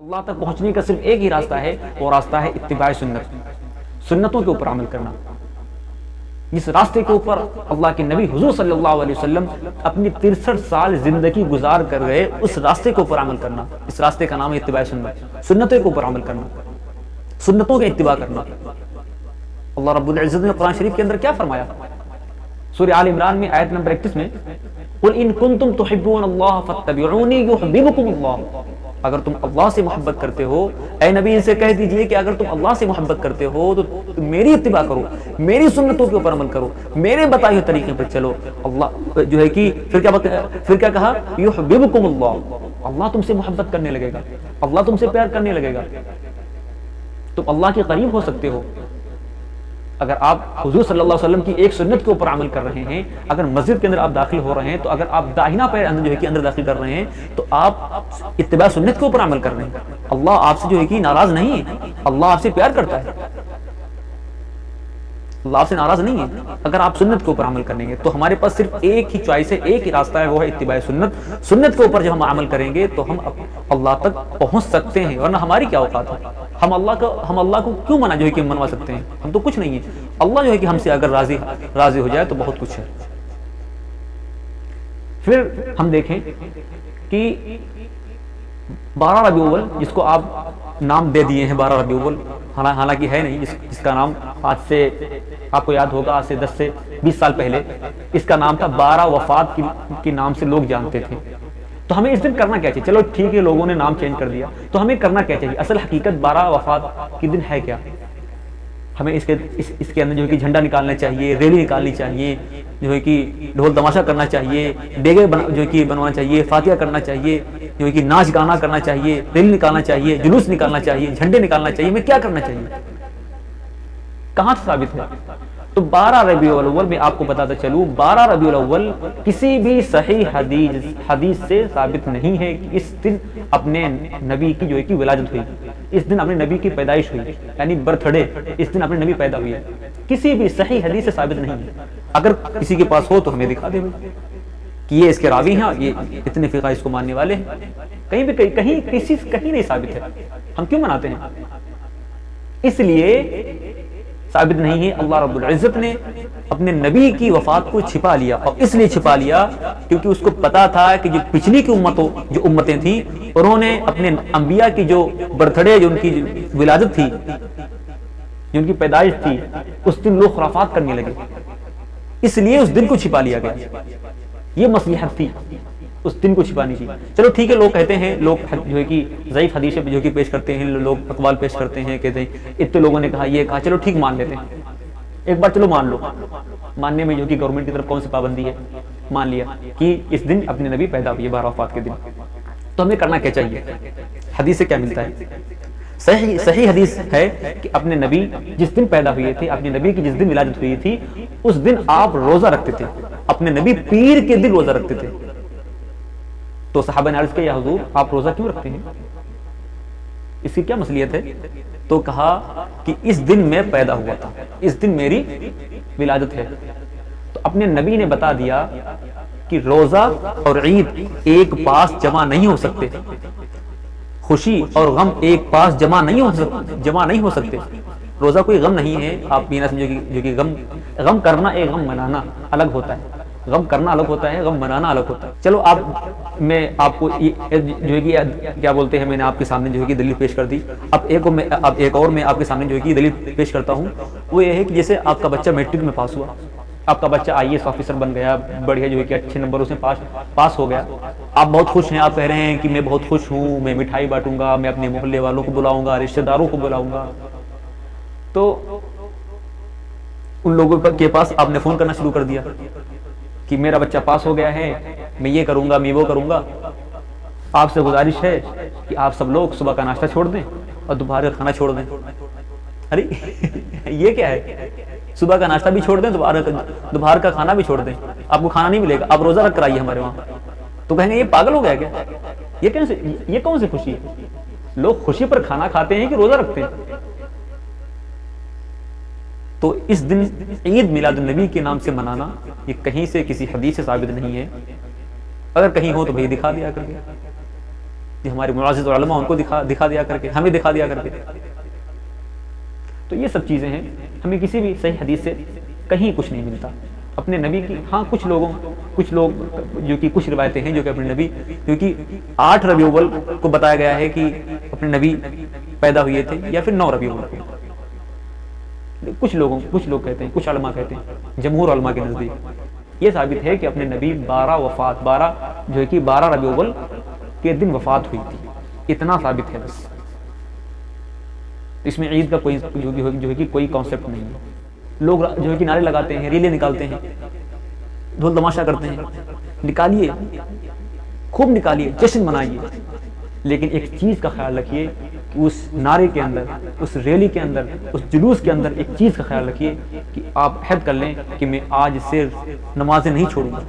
अल्लाह तक पहुंचने का सिर्फ एक ही रास्ता है, वो रास्ता है इत्तिबाए सुन्नत, सुन्नतों के ऊपर अमल करना। जिस रास्ते के ऊपर अल्लाह के नबी हुजूर सल्लल्लाहु अलैहि वसल्लम अपनी 63 साल जिंदगी गुजार कर गए, उस रास्ते के ऊपर अमल करना। इस रास्ते का नाम है इत्तिबाए सुन्नत, सुन्नतों के ऊपर अमल करना, सुन्नतों का इत्तिबा करना। अल्लाह रब्बुल इज्जत ने कुरान शरीफ के अंदर क्या फरमाया? सूरह आल इमरान में आयत नंबर 31 में, कुल इन कुंतुम तुहिब्बूनल्लाह फत्तबिऊनी युहब्बिबकुमुल्लाह। अगर तुम अल्लाह से मोहब्बत करते हो, ऐ नबी इनसे कह दीजिए कि अगर तुम अल्लाह से मोहब्बत करते हो तो मेरी इत्तिबा करो, मेरी सुन्नतों के ऊपर अमल करो, मेरे बताए हुए तरीके पर चलो। अल्लाह जो है कि फिर क्या कहा? युहब्बिबकुमुल्लाह, अल्लाह तुमसे मोहब्बत करने लगेगा, अल्लाह तुमसे प्यार करने लगेगा। तुम अल्लाह के करीब हो सकते हो अगर आप हुजूर सल्लल्लाहु अलैहि वसल्लम की एक सुन्नत के ऊपर अमल कर रहे हैं। अगर मस्जिद के अंदर आप दाखिल हो रहे हैं तो अगर आप दाहिना पैर अंदर जो है कि अंदर दाखिल कर रहे हैं तो आप इत्तिबा सुन्नत के ऊपर अमल कर रहे हैं। अल्लाह आपसे जो है कि नाराज नहीं है, अल्लाह आपसे प्यार करता है, अल्लाह आपसे नाराज नहीं है। अगर आप सुन्नत के ऊपर अमल करेंगे तो हमारे पास सिर्फ एक ही चॉइस है, एक ही रास्ता है, वो है इत्तिबाए सुन्नत। सुन्नत के ऊपर जब हम अमल करेंगे तो हम अल्लाह तक पहुंच सकते हैं, वरना हमारी क्या औकात है? हम अल्लाह को क्यों मना जो है कि मनवा सकते हैं? हम तो कुछ नहीं है। अल्लाह जो है कि हमसे अगर राजी हो जाए तो बहुत कुछ है। फिर हम देखें कि 12 रबीउल अव्वल, जिसको आप नाम दे दिए हैं 12 रबीउल अव्वल, हालांकि है नहीं, इसका नाम आज से आपको याद होगा, आज से 10 से 20 साल पहले इसका नाम था 12 वफात के नाम से लोग जानते थे। तो हमें इस दिन करना क्या चाहिए? चलो ठीक है, लोगों ने नाम चेंज कर दिया, तो हमें करना क्या चाहिए? असल हकीकत 12 वफात के दिन है क्या? हमें इसके अंदर जो है कि झंडा निकालना चाहिए, रैली निकालनी चाहिए, जो है कि ढोल तमाशा करना चाहिए, डेगे जो है कि बनवाना चाहिए, फातिहा करना चाहिए, जो है कि नाच गाना करना चाहिए, रैली निकालना चाहिए, जुलूस निकालना चाहिए, झंडे निकालना चाहिए। हमें क्या करना चाहिए? कहां से साबित है? तो 12 रबीउल अव्वल में आपको बताता चलूं, 12 रबीउल अव्वल किसी भी सही हदीस से साबित नहीं है कि इस दिन अपने नबी की जो है कि विलादत हुई, इस दिन अपने नबी की पैदाइश हुई, यानी बर्थडे, इस दिन अपने नबी पैदा हुए। किसी भी सही हदीस से साबित नहीं है। अगर किसी के पास हो तो हमें दिखा दे कि ये इसके रावी हैं, ये इतने फिक़ा इसको मानने वाले हैं। कहीं भी कहीं नहीं साबित है। हम क्यों मनाते हैं? इसलिए साबित नहीं है। अल्लाह रब्बुल इज्जत ने अपने नबी की वफात को छिपा लिया, और इसलिए छिपा लिया क्योंकि उसको पता था कि जो पिछली की जो उम्मतें थी, उन्होंने अपने अंबिया की जो बर्थडे, जो उनकी विलादत थी, जो उनकी पैदाइश थी, उस दिन लोग खुराफात करने लगे, इसलिए उस दिन को छिपा लिया गया। ये मसलहत थी उस दिन को छिपाने की। चलो ठीक है, लोग कहते हैं, लोग जो है कि ज़ईफ़ हदीस जो कि पेश करते हैं, लोग अक़वाल पेश करते हैं, कहते हैं इतने लोगों ने कहा, ये कहा, चलो ठीक मान लेते हैं, एक बार चलो मान लो। मानने में जो कि गवर्नमेंट की तरफ कौन सी पाबंदी है? मान लिया कि इस दिन अपने नबी पैदा हुए 12 वफात के दिन। तो हमें करना क्या चाहिए? हदीस से क्या मिलता है? सही हदीस है कि अपने नबी जिस दिन पैदा हुए थे, अपने नबी की जिस दिन विलादत हुई थी, उस दिन आप रोजा रखते थे। अपने नबी पीर के दिन रोजा रखते थे। तो सहाबा ने अर्ज़ किया, या हुजूर आप रोजा क्यों रखते हैं? इसकी क्या मसलियत है? तो कहा कि इस दिन मैं पैदा हुआ था, इस दिन मेरी विलादत है। तो अपने नबी ने बता दिया कि रोजा और ईद एक पास जमा नहीं हो सकते, खुशी और गम एक पास जमा नहीं हो सकते। रोजा कोई गम नहीं है, आप ये ना समझो जो कि गम करना एक गम मनाना अलग होता है। गम करना अलग होता है, गम मनाना अलग होता है। चलो मैं आपको जो है कि क्या बोलते हैं, मैंने आपके सामने जो है कि दलील पेश कर दी। अब एक और मैं आपके सामने जो है कि दलील पेश करता हूँ। वो ये है कि जैसे आपका बच्चा मैट्रिक में पास हुआ, आपका बच्चा IAS ऑफिसर बन गया, बढ़िया जो है कि अच्छे नंबरों से पास हो गया। आप बहुत खुश हैं, आप कह रहे हैं कि मैं बहुत खुश हूँ, मैं मिठाई बांटूंगा, मैं अपने मोहल्ले वालों को बुलाऊंगा, रिश्तेदारों को बुलाऊंगा। तो उन लोगों के पास आपने फोन करना शुरू कर दिया कि मेरा बच्चा पास हो गया है, मैं ये करूंगा, मैं वो करूंगा। आपसे गुजारिश है कि आप सब लोग सुबह का नाश्ता छोड़ दें और दोपहर का खाना छोड़ दें। अरे ये क्या है? सुबह का नाश्ता भी छोड़ दें, दोपहर का खाना भी छोड़ दें, आपको खाना नहीं मिलेगा, आप रोजा रख कर आइए हमारे वहां। तो कहेंगे ये पागल हो गया क्या? ये कौन सी खुशी है? लोग खुशी पर खाना खाते हैं कि रोजा रखते हैं? तो इस दिन ईद मिलादुन नबी के नाम से मनाना, ये कहीं से किसी हदीस से साबित नहीं है। अगर कहीं हो तो भाई दिखा दिया करिए। जो हमारे मुआज़िज़ उलमा उनको दिखा दिया करके, हमें दिखा दिया करके। तो ये सब चीज़ें हैं, हमें किसी भी सही हदीस से कहीं कुछ नहीं मिलता अपने नबी की। हाँ, कुछ लोग जो कि कुछ रिवायतें हैं जो कि अपने नबी, क्योंकि 8 रबीउल अव्वल को बताया गया है कि अपने नबी पैदा हुए थे, या फिर 9 रबीउल अव्वल को। कुछ लोग कहते हैं, कुछ उलमा कहते हैं, जमहूर उलमा के नज़दीक ये साबित है कि अपने नबी 12 जो है कि 12 रबीउल अव्वल के दिन वफात हुई थी। इतना साबित है बस। इसमें ईद का कोई जो है कि कोई कॉन्सेप्ट नहीं है। लोग जो है कि नारे लगाते हैं, रीलें निकालते हैं, ढोल तमाशा करते हैं, निकालिए, खूब निकालिए, जश्न मनाइए, लेकिन एक चीज़ का ख्याल रखिए कि उस नारे के अंदर, उस रैली के अंदर, उस जुलूस के अंदर एक चीज़ का ख्याल रखिए कि आप अहद कर लें कि मैं आज से नमाजें नहीं छोड़ूंगा,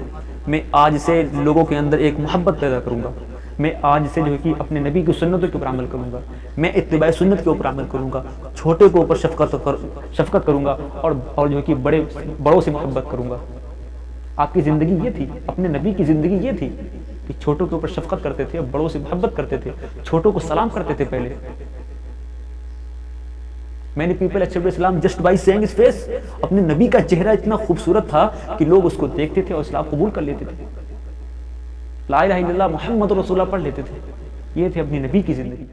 मैं आज से लोगों के अंदर एक मोहब्बत पैदा करूंगा, मैं आज से जो है कि अपने नबी की सुन्नतों के ऊपर अमल करूंगा, मैं इत्तिबा सुन्नत के ऊपर अमल करूंगा, छोटे के ऊपर शफकत करूंगा, और जो है कि बड़ों से मोहब्बत करूंगा। आपकी ज़िंदगी ये थी, अपने नबी की ज़िंदगी ये थी कि छोटों के ऊपर शफकत करते थे, बड़ों से मोहब्बत करते थे, छोटों को सलाम करते थे। पहले मैंने people accept Islam just by saying his face. अपने नबी का चेहरा इतना खूबसूरत था कि लोग उसको देखते थे और इस्लाम कबूल कर लेते थे, ला इलाहा इल्लल्लाह मुहम्मद रसूलुल्लाह पढ़ लेते थे। ये थे अपनी नबी की ज़िंदगी।